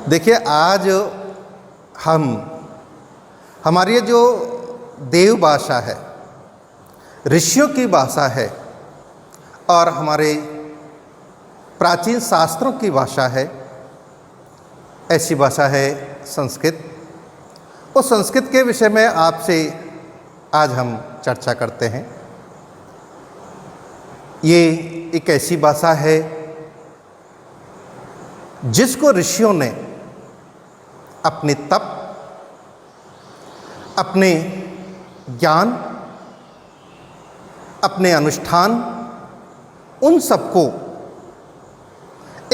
देखिए, आज हम हमारी ये जो देव भाषा है, ऋषियों की भाषा है और हमारे प्राचीन शास्त्रों की भाषा है, ऐसी भाषा है संस्कृत। उस संस्कृत के विषय में आपसे आज हम चर्चा करते हैं। ये एक ऐसी भाषा है जिसको ऋषियों ने अपने तप, अपने ज्ञान, अपने अनुष्ठान, उन सबको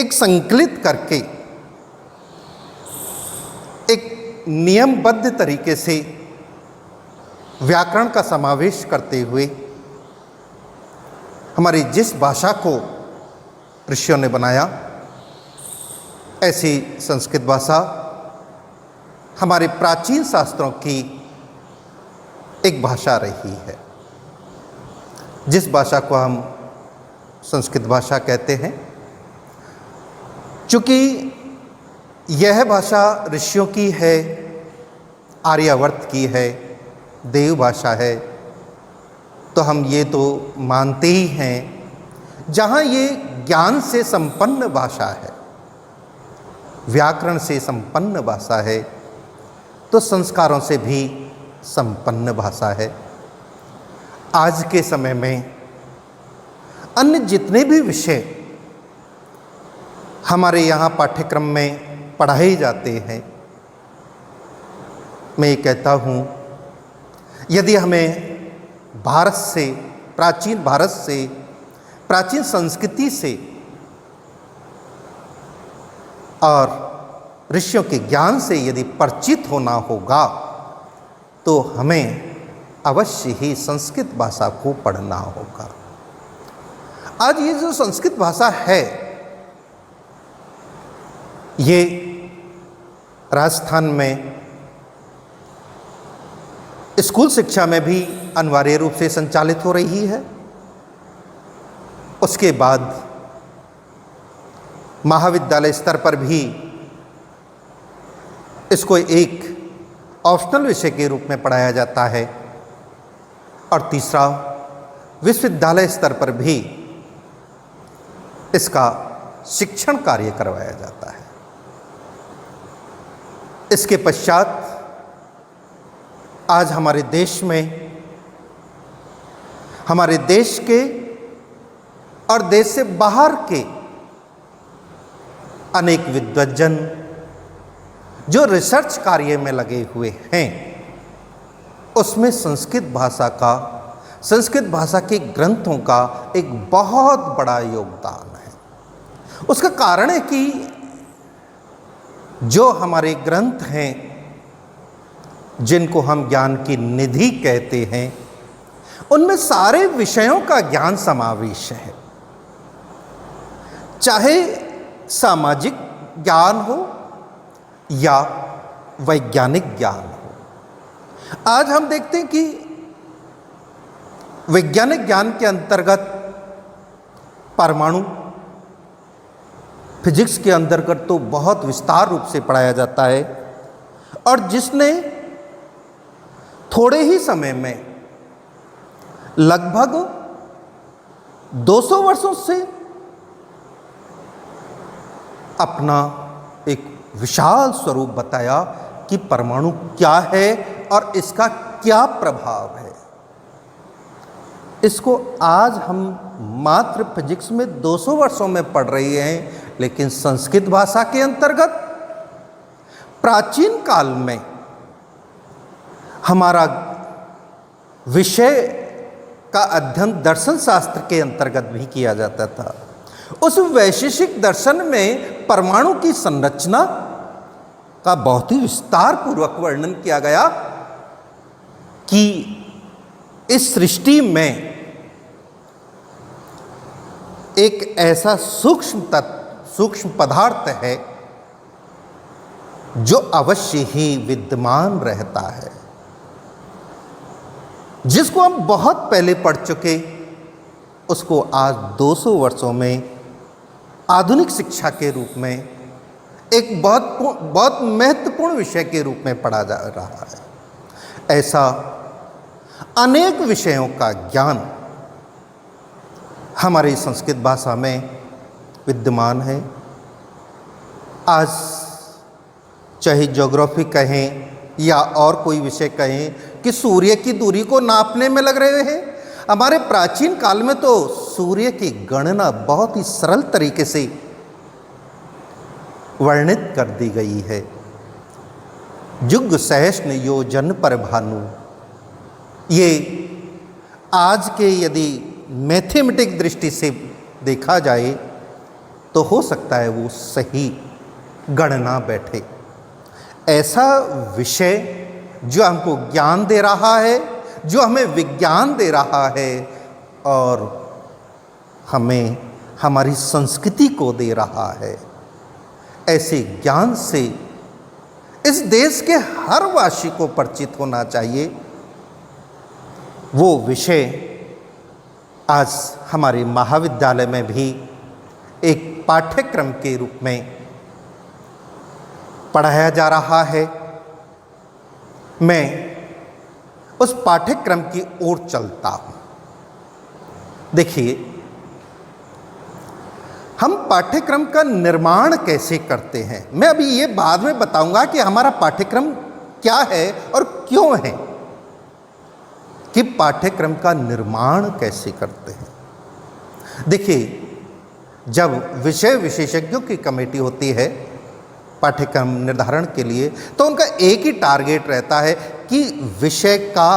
एक संकलित करके एक नियमबद्ध तरीके से व्याकरण का समावेश करते हुए हमारी जिस भाषा को ऋषियों ने बनाया, ऐसी संस्कृत भाषा हमारे प्राचीन शास्त्रों की एक भाषा रही है, जिस भाषा को हम संस्कृत भाषा कहते हैं। चूँकि यह भाषा ऋषियों की है, आर्यावर्त की है, देव भाषा है, तो हम ये तो मानते ही हैं, जहाँ ये ज्ञान से संपन्न भाषा है, व्याकरण से संपन्न भाषा है, तो संस्कारों से भी संपन्न भाषा है। आज के समय में अन्य जितने भी विषय हमारे यहाँ पाठ्यक्रम में पढ़ाए जाते हैं, मैं ये कहता हूँ, यदि हमें भारत से, प्राचीन भारत से, प्राचीन संस्कृति से और ऋषियों के ज्ञान से यदि परिचित होना होगा, तो हमें अवश्य ही संस्कृत भाषा को पढ़ना होगा। आज ये जो संस्कृत भाषा है, ये राजस्थान में स्कूल शिक्षा में भी अनिवार्य रूप से संचालित हो रही है। उसके बाद महाविद्यालय स्तर पर भी इसको एक ऑप्शनल विषय के रूप में पढ़ाया जाता है, और तीसरा विश्वविद्यालय स्तर पर भी इसका शिक्षण कार्य करवाया जाता है। इसके पश्चात आज हमारे देश में, हमारे देश के और देश से बाहर के अनेक विद्वज्जन जो रिसर्च कार्य में लगे हुए हैं, उसमें संस्कृत भाषा के ग्रंथों का एक बहुत बड़ा योगदान है। उसका कारण है कि जो हमारे ग्रंथ हैं, जिनको हम ज्ञान की निधि कहते हैं, उनमें सारे विषयों का ज्ञान समावेश है, चाहे सामाजिक ज्ञान हो या वैज्ञानिक ज्ञान हो। आज हम देखते हैं कि वैज्ञानिक ज्ञान के अंतर्गत परमाणु, फिजिक्स के अंतर्गत तो बहुत विस्तार रूप से पढ़ाया जाता है, और जिसने थोड़े ही समय में लगभग 200 वर्षों से अपना एक विशाल स्वरूप बताया कि परमाणु क्या है और इसका क्या प्रभाव है। इसको आज हम मात्र फिजिक्स में 200 वर्षों में पढ़ रहे हैं, लेकिन संस्कृत भाषा के अंतर्गत प्राचीन काल में हमारा विषय का अध्ययन दर्शन शास्त्र के अंतर्गत भी किया जाता था। उस वैशेषिक दर्शन में परमाणु की संरचना का बहुत ही विस्तार पूर्वक वर्णन किया गया कि इस सृष्टि में एक ऐसा सूक्ष्म पदार्थ है जो अवश्य ही विद्यमान रहता है, जिसको हम बहुत पहले पढ़ चुके, उसको आज 200 वर्षों में आधुनिक शिक्षा के रूप में एक बहुत महत्वपूर्ण विषय के रूप में पढ़ा जा रहा है। ऐसा अनेक विषयों का ज्ञान हमारी संस्कृत भाषा में विद्यमान है। आज चाहे ज्योग्राफी कहें या और कोई विषय कहें कि सूर्य की दूरी को नापने में लग रहे हैं। हमारे प्राचीन काल में तो सूर्य की गणना बहुत ही सरल तरीके से वर्णित कर दी गई है। युग सहस्र योजन पर भानु, ये आज के यदि मैथमेटिक दृष्टि से देखा जाए तो हो सकता है वो सही गणना बैठे। ऐसा विषय जो हमको ज्ञान दे रहा है, जो हमें विज्ञान दे रहा है और हमें हमारी संस्कृति को दे रहा है, ऐसे ज्ञान से इस देश के हर वासी को परिचित होना चाहिए। वो विषय आज हमारे महाविद्यालय में भी एक पाठ्यक्रम के रूप में पढ़ाया जा रहा है। मैं उस पाठ्यक्रम की ओर चलता हूँ। देखिए, हम पाठ्यक्रम का निर्माण कैसे करते हैं, मैं अभी ये बाद में बताऊंगा कि हमारा पाठ्यक्रम क्या है और क्यों है, कि पाठ्यक्रम का निर्माण कैसे करते हैं। देखिए, जब विषय विशेषज्ञों की कमेटी होती है पाठ्यक्रम निर्धारण के लिए, तो उनका एक ही टारगेट रहता है कि विषय का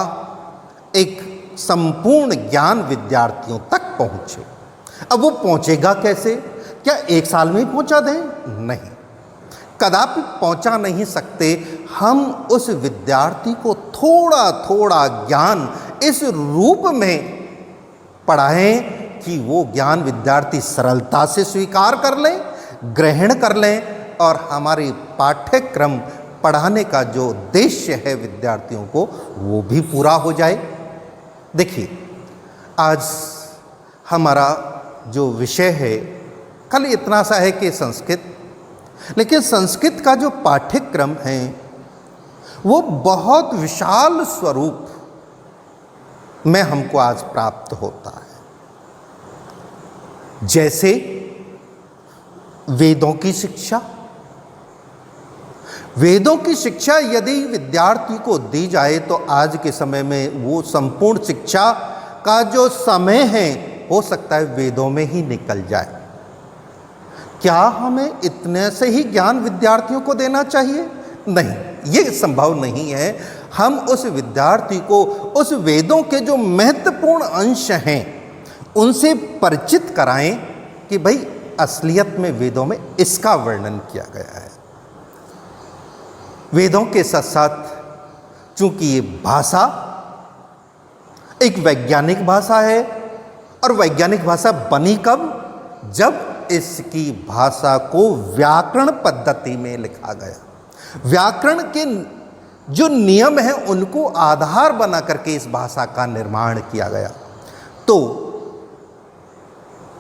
एक संपूर्ण ज्ञान विद्यार्थियों तक पहुंचे। अब वो पहुंचेगा कैसे? क्या एक साल में ही पहुंचा दें? नहीं, कदापि पहुंचा नहीं सकते। हम उस विद्यार्थी को थोड़ा थोड़ा ज्ञान इस रूप में पढ़ाएं कि वो ज्ञान विद्यार्थी सरलता से स्वीकार कर लें, ग्रहण कर लें और हमारी पाठ्यक्रम पढ़ाने का जो उद्देश्य है विद्यार्थियों को, वो भी पूरा हो जाए। देखिए, आज हमारा जो विषय है खाली इतना सा है कि संस्कृत, लेकिन संस्कृत का जो पाठ्यक्रम है वो बहुत विशाल स्वरूप में हमको आज प्राप्त होता है। जैसे वेदों की शिक्षा, वेदों की शिक्षा यदि विद्यार्थी को दी जाए तो आज के समय में वो संपूर्ण शिक्षा का जो समय है हो सकता है वेदों में ही निकल जाए। क्या हमें इतने से ही ज्ञान विद्यार्थियों को देना चाहिए? नहीं, ये संभव नहीं है। हम उस विद्यार्थी को उस वेदों के जो महत्वपूर्ण अंश हैं उनसे परिचित कराएं कि भाई असलियत में वेदों में इसका वर्णन किया गया है। वेदों के साथ साथ चूंकि ये भाषा एक वैज्ञानिक भाषा है, और वैज्ञानिक भाषा बनी कब? जब इसकी भाषा को व्याकरण पद्धति में लिखा गया। व्याकरण के जो नियम हैं उनको आधार बना करके इस भाषा का निर्माण किया गया। तो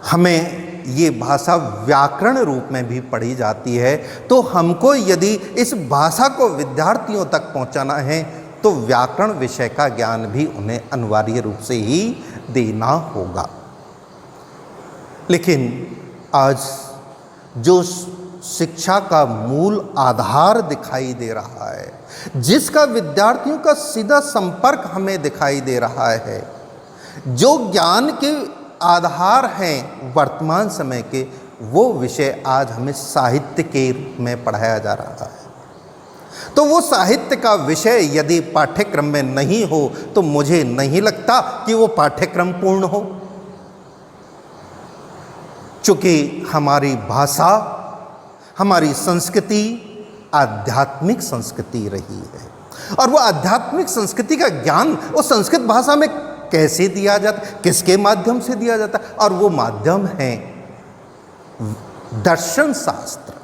हमें ये भाषा व्याकरण रूप में भी पढ़ी जाती है। तो हमको यदि इस भाषा को विद्यार्थियों तक पहुंचाना है तो व्याकरण विषय का ज्ञान भी उन्हें अनिवार्य रूप से ही देना होगा। लेकिन आज जो शिक्षा का मूल आधार दिखाई दे रहा है, जिसका विद्यार्थियों का सीधा संपर्क हमें दिखाई दे रहा है, जो ज्ञान के आधार हैं वर्तमान समय के, वो विषय आज हमें साहित्य के रूप में पढ़ाया जा रहा है। तो वो साहित्य का विषय यदि पाठ्यक्रम में नहीं हो तो मुझे नहीं लगता कि वो पाठ्यक्रम पूर्ण हो। चूंकि हमारी भाषा, हमारी संस्कृति आध्यात्मिक संस्कृति रही है, और वो आध्यात्मिक संस्कृति का ज्ञान वो संस्कृत भाषा में कैसे दिया जाता, किसके माध्यम से दिया जाता, और वो माध्यम है दर्शन शास्त्र।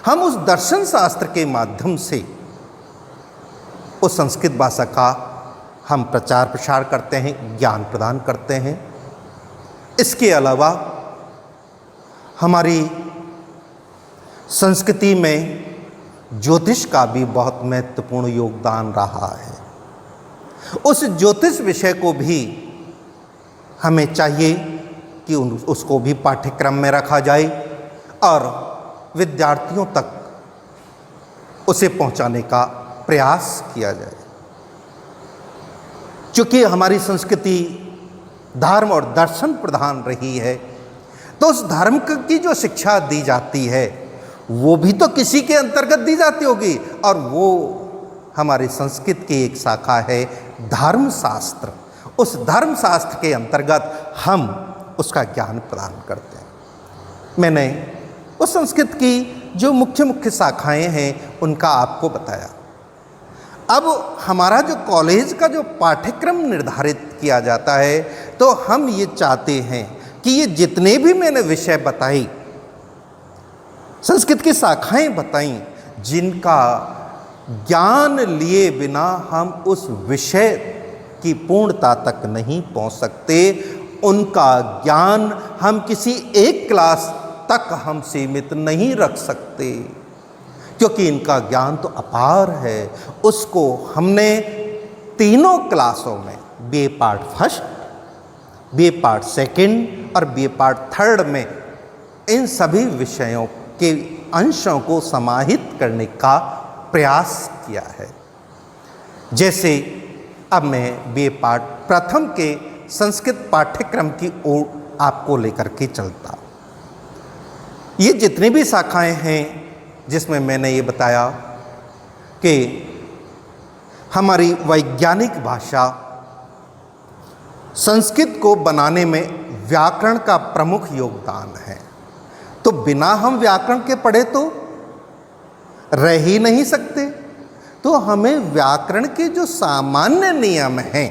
हम उस दर्शन शास्त्र के माध्यम से उस संस्कृत भाषा का हम प्रचार प्रसार करते हैं, ज्ञान प्रदान करते हैं। इसके अलावा हमारी संस्कृति में ज्योतिष का भी बहुत महत्वपूर्ण योगदान रहा है। उस ज्योतिष विषय को भी हमें चाहिए कि उसको भी पाठ्यक्रम में रखा जाए और विद्यार्थियों तक उसे पहुंचाने का प्रयास किया जाए। क्योंकि हमारी संस्कृति धर्म और दर्शन प्रधान रही है, तो उस धर्म की जो शिक्षा दी जाती है वो भी तो किसी के अंतर्गत दी जाती होगी, और वो हमारी संस्कृत की एक शाखा है धर्मशास्त्र। उस धर्मशास्त्र के अंतर्गत हम उसका ज्ञान प्रदान करते हैं। मैंने उस संस्कृत की जो मुख्य मुख्य शाखाएं हैं उनका आपको बताया। अब हमारा जो कॉलेज का जो पाठ्यक्रम निर्धारित किया जाता है, तो हम ये चाहते हैं कि ये जितने भी मैंने विषय बताई, संस्कृत की शाखाएं बताई, जिनका ज्ञान लिए बिना हम उस विषय की पूर्णता तक नहीं पहुंच सकते, उनका ज्ञान हम किसी एक क्लास तक हम सीमित नहीं रख सकते, क्योंकि इनका ज्ञान तो अपार है। उसको हमने तीनों क्लासों में, BA part first, BA part second और बीए पार्ट थर्ड में, इन सभी विषयों के अंशों को समाहित करने का प्रयास किया है। जैसे अब मैं बीए पार्ट प्रथम के संस्कृत पाठ्यक्रम की ओर आपको लेकर के चलता हूँ। ये जितनी भी शाखाएं हैं जिसमें मैंने ये बताया कि हमारी वैज्ञानिक भाषा संस्कृत को बनाने में व्याकरण का प्रमुख योगदान है, तो बिना हम व्याकरण के पढ़े तो रह ही नहीं सकते। तो हमें व्याकरण के जो सामान्य नियम हैं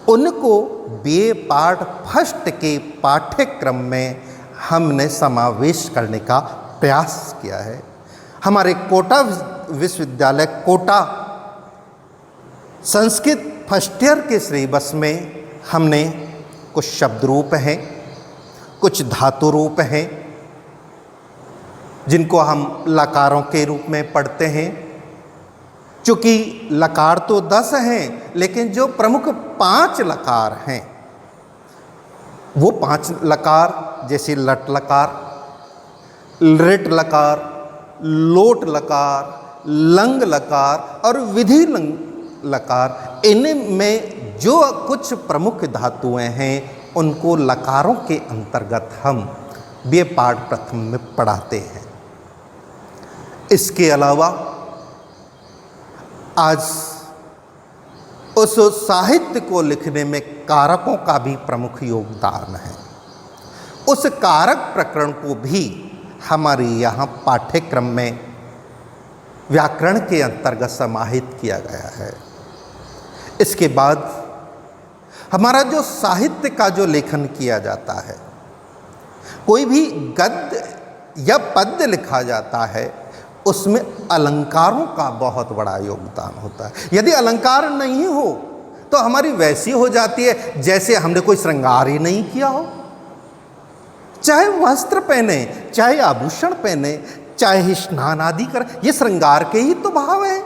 उनको बीए पार्ट फर्स्ट के पाठ्यक्रम में हमने समावेश करने का प्रयास किया है। हमारे कोटा विश्वविद्यालय कोटा संस्कृत फर्स्ट ईयर के सिलेबस में हमने कुछ शब्द रूप हैं, कुछ धातु रूप हैं, जिनको हम लकारों के रूप में पढ़ते हैं। चूँकि लकार तो 10 हैं, लेकिन जो प्रमुख 5 लकार हैं, वो 5 लकार जैसे लट लकार, लृट लकार, लोट लकार, लंग लकार और विधि लकार, इनमें जो कुछ प्रमुख धातुएं हैं उनको लकारों के अंतर्गत हम बीए पार्ट प्रथम में पढ़ाते हैं। इसके अलावा आज उस साहित्य को लिखने में कारकों का भी प्रमुख योगदान है। उस कारक प्रकरण को भी हमारे यहाँ पाठ्यक्रम में व्याकरण के अंतर्गत समाहित किया गया है। इसके बाद हमारा जो साहित्य का जो लेखन किया जाता है, कोई भी गद्य या पद्य लिखा जाता है, उसमें अलंकारों का बहुत बड़ा योगदान होता है। यदि अलंकार नहीं हो तो हमारी वैसी हो जाती है जैसे हमने कोई श्रृंगार ही नहीं किया हो। चाहे वस्त्र पहने, चाहे आभूषण पहने, चाहे स्नान आदि कर, ये श्रृंगार के ही तो भाव है।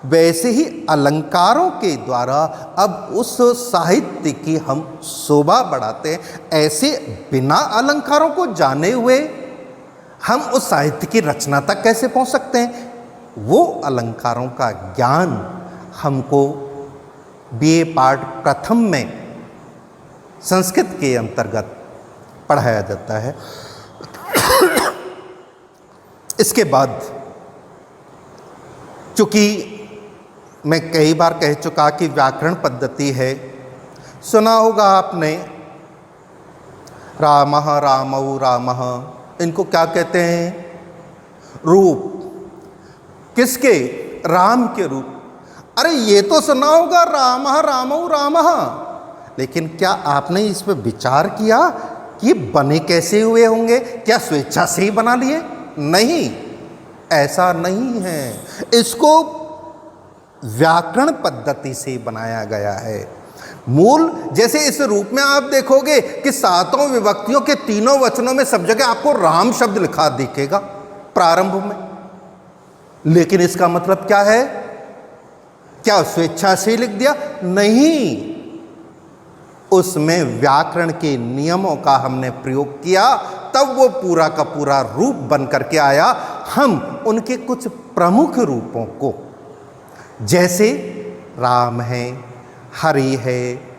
वैसे ही अलंकारों के द्वारा अब उस साहित्य की हम शोभा बढ़ाते हैं। ऐसे बिना अलंकारों को जाने हुए हम उस साहित्य की रचना तक कैसे पहुंच सकते हैं? वो अलंकारों का ज्ञान हमको बीए पार्ट प्रथम में संस्कृत के अंतर्गत पढ़ाया जाता है। इसके बाद चूँकि मैं कई बार कह चुका कि व्याकरण पद्धति है, सुना होगा आपने रामः रामौ रामः, इनको क्या कहते हैं? रूप। किसके? राम के रूप। अरे ये तो सुना होगा रामः रामौ रामः, लेकिन क्या आपने इस पर विचार किया कि बने कैसे हुए होंगे? क्या स्वेच्छा से ही बना लिए? नहीं, ऐसा नहीं है। इसको व्याकरण पद्धति से बनाया गया है। मूल जैसे इस रूप में आप देखोगे कि 7 विभक्तियों के 3 वचनों में सब जगह आपको राम शब्द लिखा दिखेगा, प्रारंभ में। लेकिन इसका मतलब क्या है? क्या स्वेच्छा से लिख दिया? नहीं, उसमें व्याकरण के नियमों का हमने प्रयोग किया, तब वो पूरा का पूरा रूप बन करके आया। हम उनके कुछ प्रमुख रूपों को, जैसे राम है, हरि है,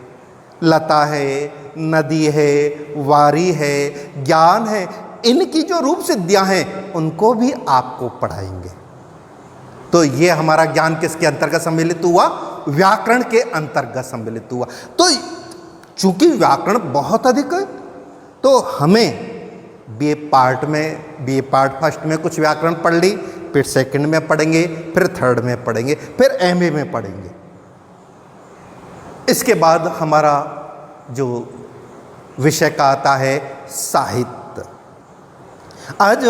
लता है, नदी है, वारी है, ज्ञान है, इनकी जो रूप सिद्धियां हैं उनको भी आपको पढ़ाएंगे। तो ये हमारा ज्ञान किसके अंतर्गत सम्मिलित हुआ? व्याकरण के अंतर्गत सम्मिलित हुआ। तो चूंकि व्याकरण बहुत अधिक है, तो हमें बीए पार्ट फर्स्ट में कुछ व्याकरण पढ़ ली, फिर सेकंड में पढ़ेंगे, फिर थर्ड में पढ़ेंगे, फिर एमए में पढ़ेंगे। इसके बाद हमारा जो विषय का आता है साहित्य। आज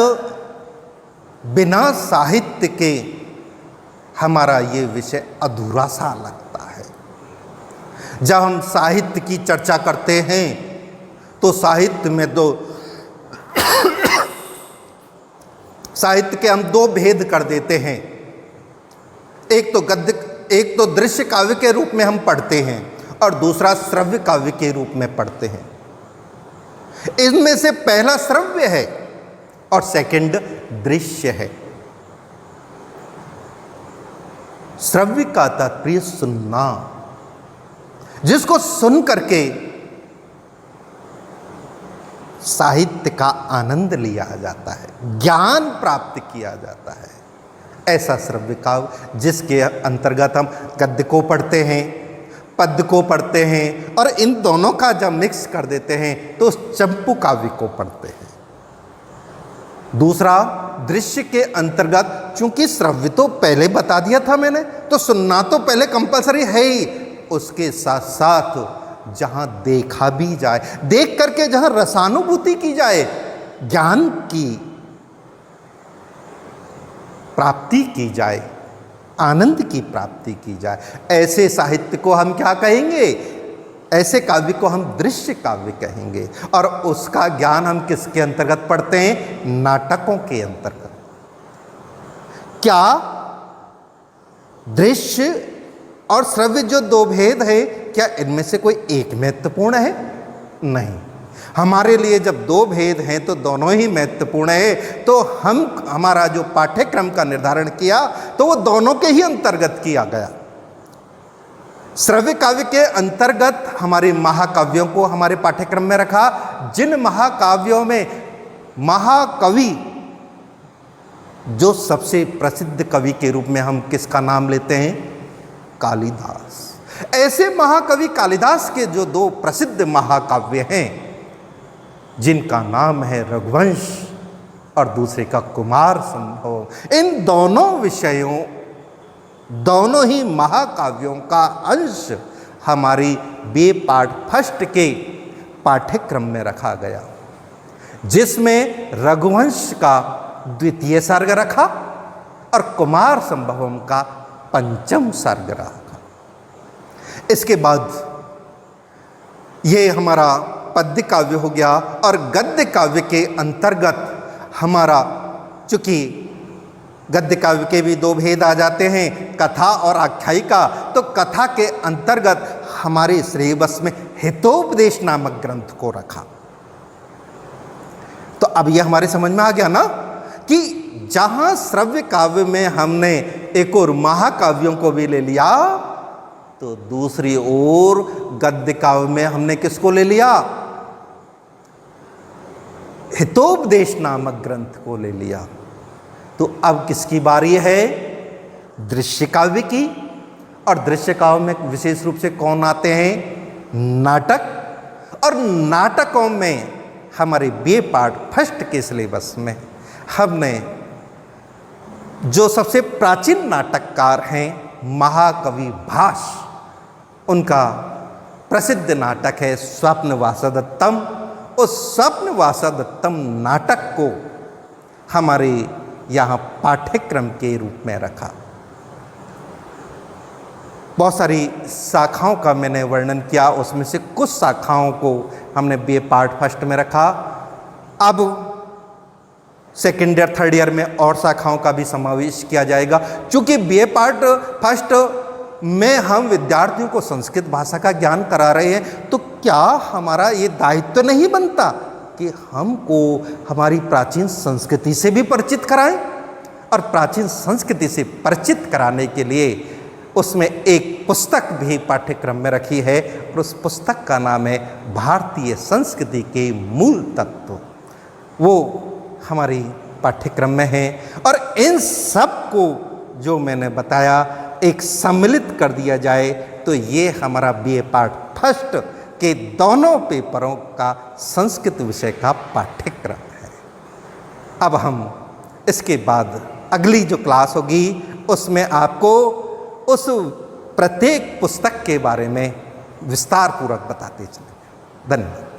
बिना साहित्य के हमारा ये विषय अधूरा सा लगता है। जब हम साहित्य की चर्चा करते हैं तो साहित्य में साहित्य के हम दो भेद कर देते हैं। एक तो दृश्य काव्य के रूप में हम पढ़ते हैं और दूसरा श्रव्य काव्य के रूप में पढ़ते हैं। इनमें से पहला श्रव्य है और सेकंड दृश्य है। श्रव्य का तात्पर्य सुनना, जिसको सुन करके साहित्य का आनंद लिया जाता है, ज्ञान प्राप्त किया जाता है, ऐसा श्रव्य काव्य जिसके अंतर्गत हम गद्य को पढ़ते हैं, पद्य को पढ़ते हैं और इन दोनों का जब मिक्स कर देते हैं तो चंपू काव्य को पढ़ते हैं। दूसरा दृश्य के अंतर्गत, चूंकि श्रव्य तो पहले बता दिया था मैंने, तो सुनना तो पहले कंपलसरी है ही, उसके साथ साथ जहां देखा भी जाए, देख करके जहां रसानुभूति की जाए, ज्ञान की प्राप्ति की जाए, आनंद की प्राप्ति की जाए, ऐसे साहित्य को हम क्या कहेंगे? ऐसे काव्य को हम दृश्य काव्य कहेंगे। और उसका ज्ञान हम किसके अंतर्गत पढ़ते हैं? नाटकों के अंतर्गत। क्या दृश्य और श्रव्य जो दो भेद है, क्या इनमें से कोई एक महत्वपूर्ण है? नहीं। हमारे लिए जब दो भेद हैं तो दोनों ही महत्वपूर्ण है। तो हमारा जो पाठ्यक्रम का निर्धारण किया तो वो दोनों के ही अंतर्गत किया गया। श्रव्य काव्य के अंतर्गत हमारे महाकाव्यों को हमारे पाठ्यक्रम में रखा, जिन महाकाव्यों में महाकवि, जो सबसे प्रसिद्ध कवि के रूप में हम किसका नाम लेते हैं? कालिदास। ऐसे महाकवि कालिदास के जो दो प्रसिद्ध महाकाव्य हैं, जिनका नाम है रघुवंश और दूसरे का कुमार संभव, इन दोनों विषयों, दोनों ही महाकाव्यों का अंश हमारी बीए पार्ट फर्स्ट के पाठ्यक्रम में रखा गया, जिसमें रघुवंश का द्वितीय सर्ग रखा और कुमार संभवम का पंचम सर्ग रखा। इसके बाद ये हमारा पद्य काव्य हो गया और गद्य काव्य के अंतर्गत हमारा, चूंकि गद्य काव्य के भी दो भेद आ जाते हैं, कथा और आख्यायिका, तो कथा के अंतर्गत हमारे सिलेबस में हितोपदेश नामक ग्रंथ को रखा। तो अब यह हमारे समझ में आ गया ना कि जहां श्रव्य काव्य में हमने एक और महाकाव्यों को भी ले लिया, तो दूसरी ओर गद्य काव्य में हमने किसको ले लिया? हितोपदेश नामक ग्रंथ को ले लिया। तो अब किसकी बारी है? दृश्य काव्य की। और दृश्य काव्य में विशेष रूप से कौन आते हैं? नाटक। और नाटकों में हमारे बीए पार्ट फर्स्ट के सिलेबस में हमने जो सबसे प्राचीन नाटककार हैं महाकवि भास, उनका प्रसिद्ध नाटक है स्वप्नवासदत्तम। उस स्वप्नवासदत्तम नाटक को हमारे यहाँ पाठ्यक्रम के रूप में रखा। बहुत सारी शाखाओं का मैंने वर्णन किया, उसमें से कुछ शाखाओं को हमने बीए पार्ट फर्स्ट में रखा। अब सेकेंड ईयर थर्ड ईयर में और शाखाओं का भी समावेश किया जाएगा। चूँकि बीए पार्ट फर्स्ट में हम विद्यार्थियों को संस्कृत भाषा का ज्ञान करा रहे हैं, तो क्या हमारा ये दायित्व नहीं बनता कि हमको हमारी प्राचीन संस्कृति से भी परिचित कराएं? और प्राचीन संस्कृति से परिचित कराने के लिए उसमें एक पुस्तक भी पाठ्यक्रम में रखी है, और उस पुस्तक का नाम है भारतीय संस्कृति के मूल तत्व। वो हमारी पाठ्यक्रम में है, और इन सब को जो मैंने बताया एक सम्मिलित कर दिया जाए तो ये हमारा बीए पार्ट फर्स्ट के दोनों पेपरों का संस्कृत विषय का पाठ्यक्रम है। अब हम इसके बाद अगली जो क्लास होगी उसमें आपको उस प्रत्येक पुस्तक के बारे में विस्तार पूर्वक बताते चलेंगे। धन्यवाद।